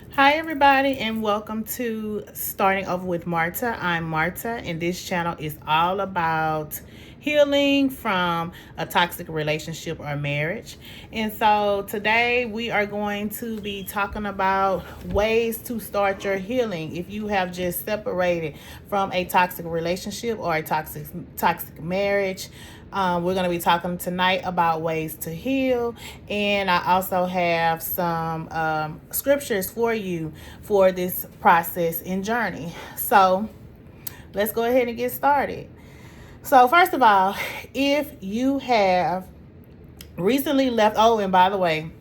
Hi, everybody, and welcome to Starting Over with Marta. I'm Marta, and this channel is all about healing from a toxic relationship or marriage. And so today we are going to be talking about ways to start your healing if you have just separated from a toxic relationship or a toxic marriage. We're going to be talking tonight about ways to heal, and I also have some scriptures for you for this process and journey. So let's go ahead and get started. So, first of all, if you have recently left, oh, and by the way,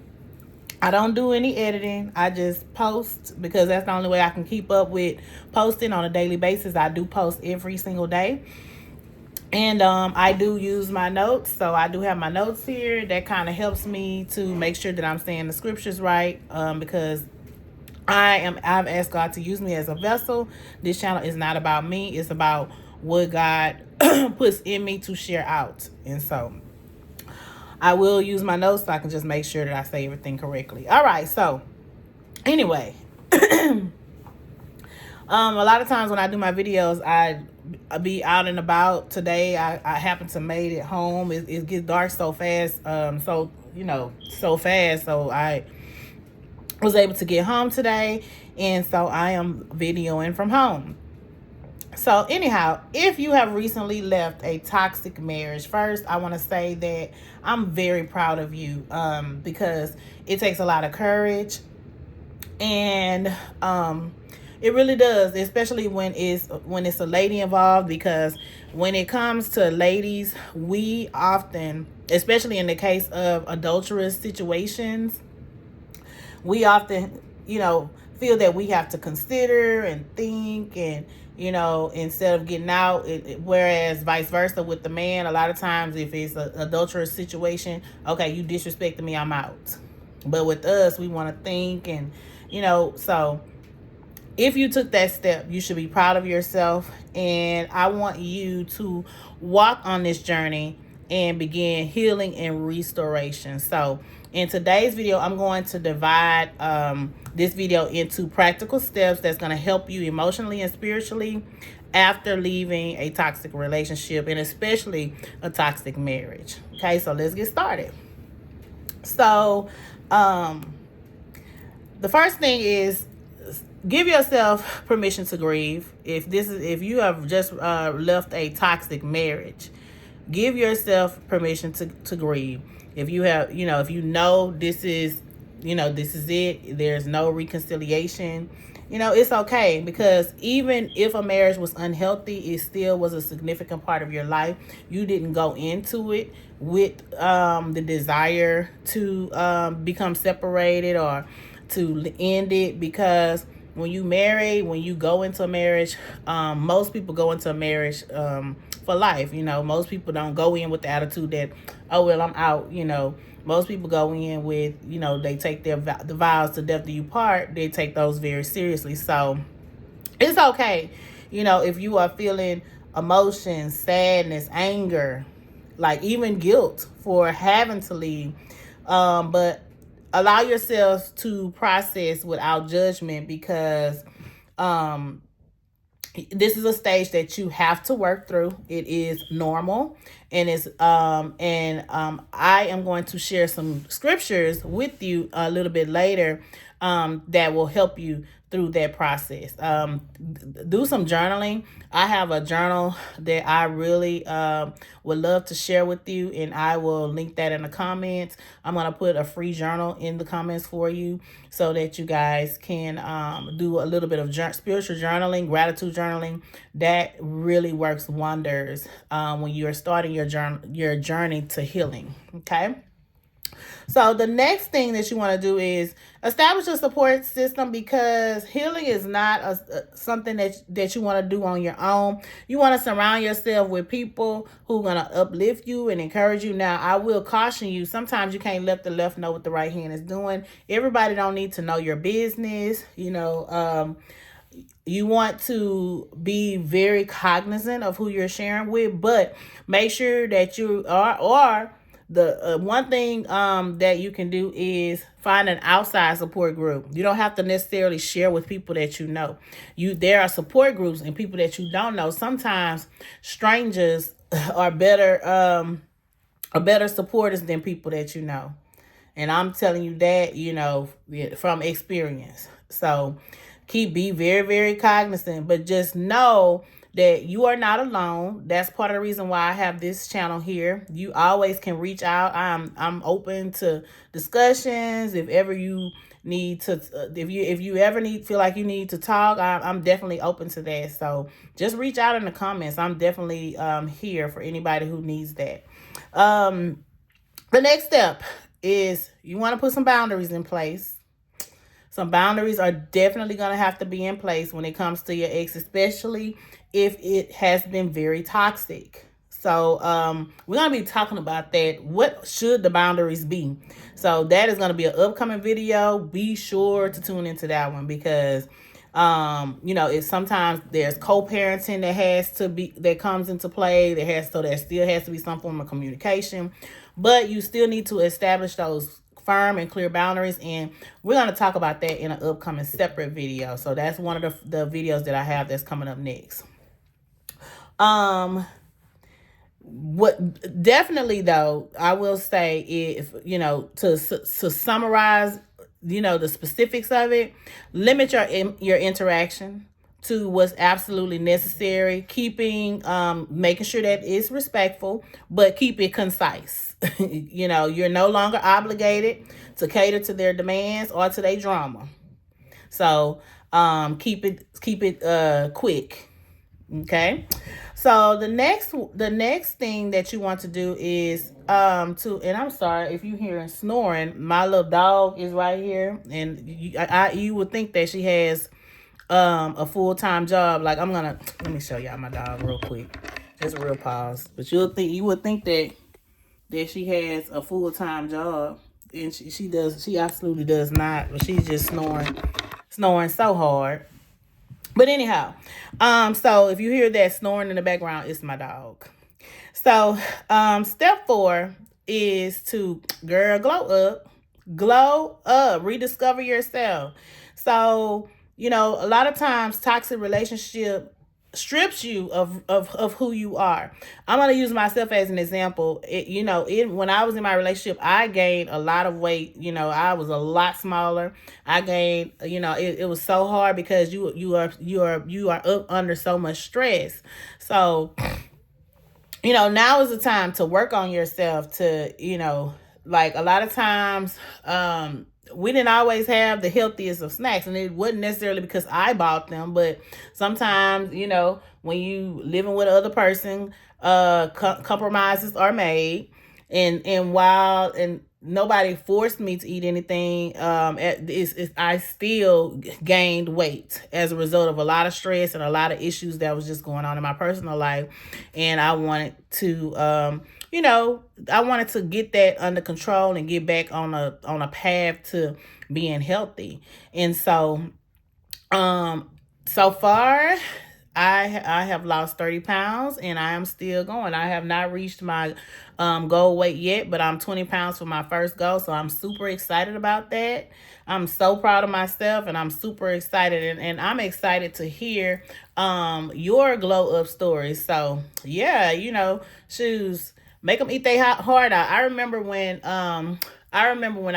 I don't do any editing. I just post because that's the only way I can keep up with posting on a daily basis. I do post every single day. And I do use my notes. So I do have my notes here. That kind of helps me to make sure that I'm saying the scriptures right, because I've asked God to use me as a vessel. This channel is not about me. It's about what God puts in me to share out. And so I will use my notes so I can just make sure that I say everything correctly. All right. So anyway, a lot of times when I do my videos, I be out and about. Today, I happen to made it home. It gets dark so fast. So fast. So I was able to get home today, and so I am videoing from home. So anyhow, if you have recently left a toxic marriage, first I want to say that I'm very proud of you, because it takes a lot of courage, and it really does, especially when it's a lady involved, because when it comes to ladies, we often, especially in the case of adulterous situations, we often, feel that we have to consider and think, and instead of getting out. Whereas vice versa with the man, a lot of times if it's an adulterous situation, okay, you disrespected me, I'm out. But with us, we want to think, and so if you took that step, you should be proud of yourself. And I want you to walk on this journey and begin healing and restoration. So in today's video, I'm going to divide this video into practical steps that's going to help you emotionally and spiritually after leaving a toxic relationship, and especially a toxic marriage. Okay, so let's get started. So the first thing is, give yourself permission to grieve. If you have just left a toxic marriage, give yourself permission to grieve. If you have, if this is, this is it, there's no reconciliation, it's okay, because even if a marriage was unhealthy, it still was a significant part of your life. You didn't go into it with the desire to become separated or to end it, because when you go into a marriage, most people go into a marriage for life. Most people don't go in with the attitude that, oh, well, I'm out. Most people go in with, they take the vows to death do you part. They take those very seriously. So it's okay, if you are feeling emotions, sadness, anger, like even guilt for having to leave. But allow yourself to process without judgment, because this is a stage that you have to work through. It is normal, and I am going to share some scriptures with you a little bit later that will help you through that process. Do some journaling. I have a journal that I really would love to share with you, and I will link that in the comments. I'm going to put a free journal in the comments for you so that you guys can do a little bit of spiritual journaling, gratitude journaling. That really works wonders when you are starting your journey to healing. Okay. So the next thing that you want to do is establish a support system, because healing is not something that you want to do on your own. You want to surround yourself with people who are going to uplift you and encourage you. Now, I will caution you, sometimes you can't let the left know what the right hand is doing. Everybody don't need to know your business. You want to be very cognizant of who you're sharing with, but make sure that you are, or The one thing that you can do is find an outside support group. You don't have to necessarily share with people that you know. There are support groups and people that you don't know. Sometimes strangers are better supporters than people that you know. And I'm telling you that, from experience. So be very, very cognizant, but just know that you are not alone. That's part of the reason why I have this channel here. You always can reach out. I'm open to discussions. If ever you need to, if you ever feel like you need to talk, I'm definitely open to that. So just reach out in the comments. I'm definitely here for anybody who needs that. The next step is you want to put some boundaries in place. Some boundaries are definitely going to have to be in place when it comes to your ex, especially if it has been very toxic. So we're going to be talking about that. What should the boundaries be? So that is going to be an upcoming video. Be sure to tune into that one because if sometimes there's co-parenting that comes into play. There still has to be some form of communication, but you still need to establish those firm and clear boundaries, and we're going to talk about that in an upcoming separate video. So that's one of the videos that I have that's coming up next. What definitely though I will say, if to summarize the specifics of it, limit your interaction to what's absolutely necessary, making sure that it's respectful, but keep it concise. You're no longer obligated to cater to their demands or to their drama. So keep it quick. Okay. So the next thing that you want to do is and I'm sorry if you hearing snoring. My little dog is right here, and you would think that she has a full-time job. Like let me show y'all my dog real quick. Just a real pause. But you would think that she has a full-time job, and she absolutely does not. But she's just snoring so hard. But anyhow, so if you hear that snoring in the background, it's my dog. So, step 4 is to, glow up, rediscover yourself. So, a lot of times toxic relationship strips you of who you are. I'm going to use myself as an example. When I was in my relationship, I gained a lot of weight. I was a lot smaller. I gained, it was so hard because you are up under so much stress. So, now is the time to work on yourself to, like a lot of times, we didn't always have the healthiest of snacks, and it wasn't necessarily because I bought them, but sometimes, when you living with another person, compromises are made, and nobody forced me to eat anything. I still gained weight as a result of a lot of stress and a lot of issues that was just going on in my personal life, and I wanted to I wanted to get that under control and get back on a path to being healthy. And so, so far, I have lost 30 pounds, and I am still going. I have not reached my goal weight yet, but I'm 20 pounds from my first goal. So I'm super excited about that. I'm so proud of myself, and I'm super excited, and I'm excited to hear your glow up stories. So yeah, shoes. Make them eat their heart out. I remember when I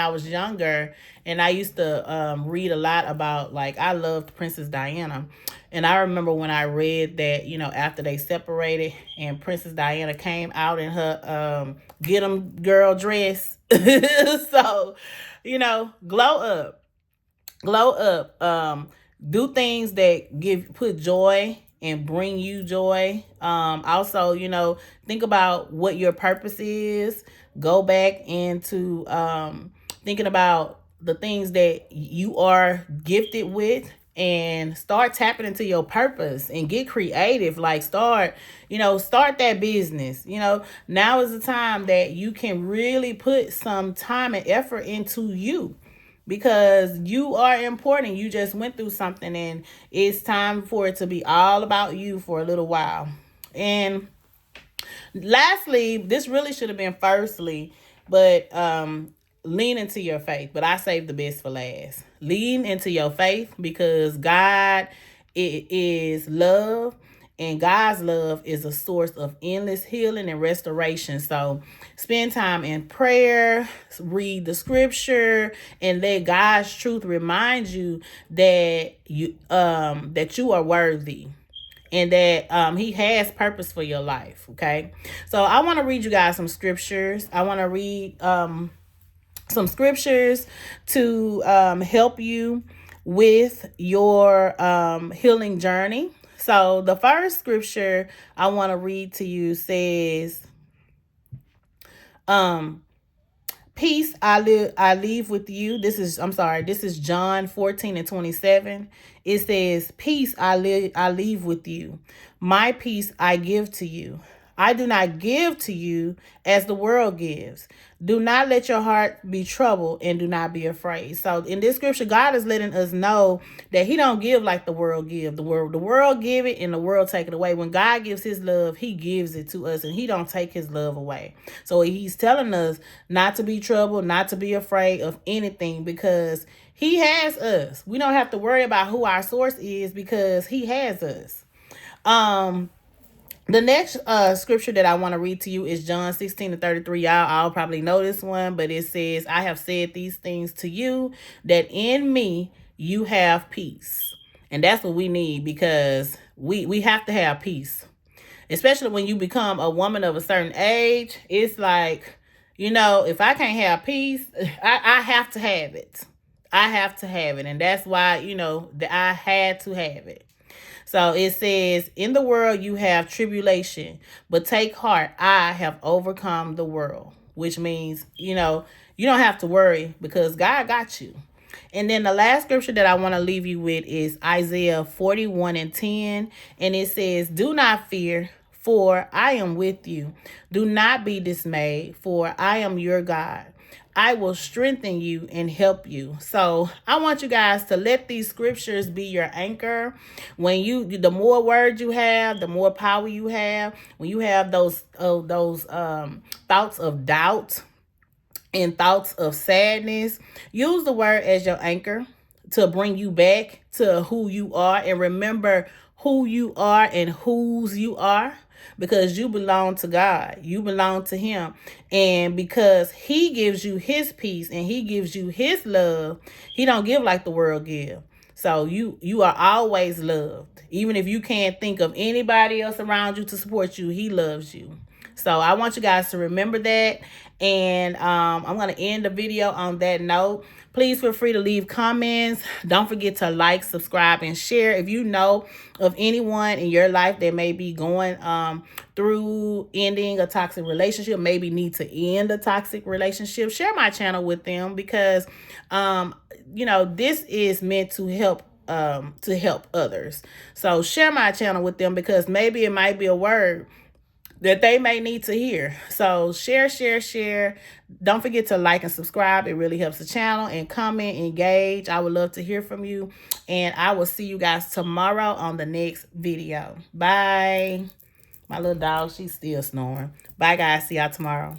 was younger, and I used to read a lot about, like, I loved Princess Diana. And I remember when I read that, after they separated and Princess Diana came out in her get 'em girl dress. So, glow up. Glow up. Do things that put joy and bring you joy. Also, think about what your purpose is. Go back into thinking about the things that you are gifted with, and start tapping into your purpose and get creative. Like start that business. Now is the time that you can really put some time and effort into you, because you are important. You just went through something, and it's time for it to be all about you for a little while. And lastly, this really should have been firstly, But lean into your faith. But I saved the best for last. Lean into your faith because God is love. And God's love is a source of endless healing and restoration. So spend time in prayer, read the scripture, and let God's truth remind you that you are worthy and that he has purpose for your life. Okay. So I want to read you guys some scriptures. I want to read some scriptures to help you with your healing journey. So the first scripture I want to read to you says, peace I leave with you. This is John 14:27. It says, peace I leave with you. My peace I give to you. I do not give to you as the world gives. Do not let your heart be troubled and do not be afraid. So in this scripture, God is letting us know that he don't give like the world give. The world give it and the world take it away. When God gives his love, he gives it to us and he don't take his love away. So he's telling us not to be troubled, not to be afraid of anything because he has us. We don't have to worry about who our source is because he has us. The next scripture that I want to read to you is John 16:33. Y'all all probably know this one, but it says, I have said these things to you that in me you have peace. And that's what we need because we have to have peace. Especially when you become a woman of a certain age. It's like, if I can't have peace, I have to have it. I have to have it. And that's why, that I had to have it. So it says, in the world you have tribulation, but take heart, I have overcome the world. Which means, you don't have to worry because God got you. And then the last scripture that I want to leave you with is Isaiah 41:10. And it says, do not fear, for I am with you. Do not be dismayed, for I am your God. I will strengthen you and help you. So I want you guys to let these scriptures be your anchor. The more words you have, the more power you have. When you have those thoughts of doubt and thoughts of sadness, use the word as your anchor to bring you back to who you are, and remember who you are and whose you are. Because you belong to God. You belong to him. And because he gives you his peace and he gives you his love, he don't give like the world give. So you are always loved. Even if you can't think of anybody else around you to support you, he loves you. So I want you guys to remember that. And I'm going to end the video on that note. Please feel free to leave comments. Don't forget to like, subscribe, and share. If you know of anyone in your life that may be going through ending a toxic relationship, maybe need to end a toxic relationship, share my channel with them because, this is meant to help others. So share my channel with them because maybe it might be a word that they may need to hear. So share. Don't forget to like and subscribe. It really helps the channel. And comment, engage. I would love to hear from you. And I will see you guys tomorrow on the next video. Bye. My little dog, she's still snoring. Bye, guys. See y'all tomorrow.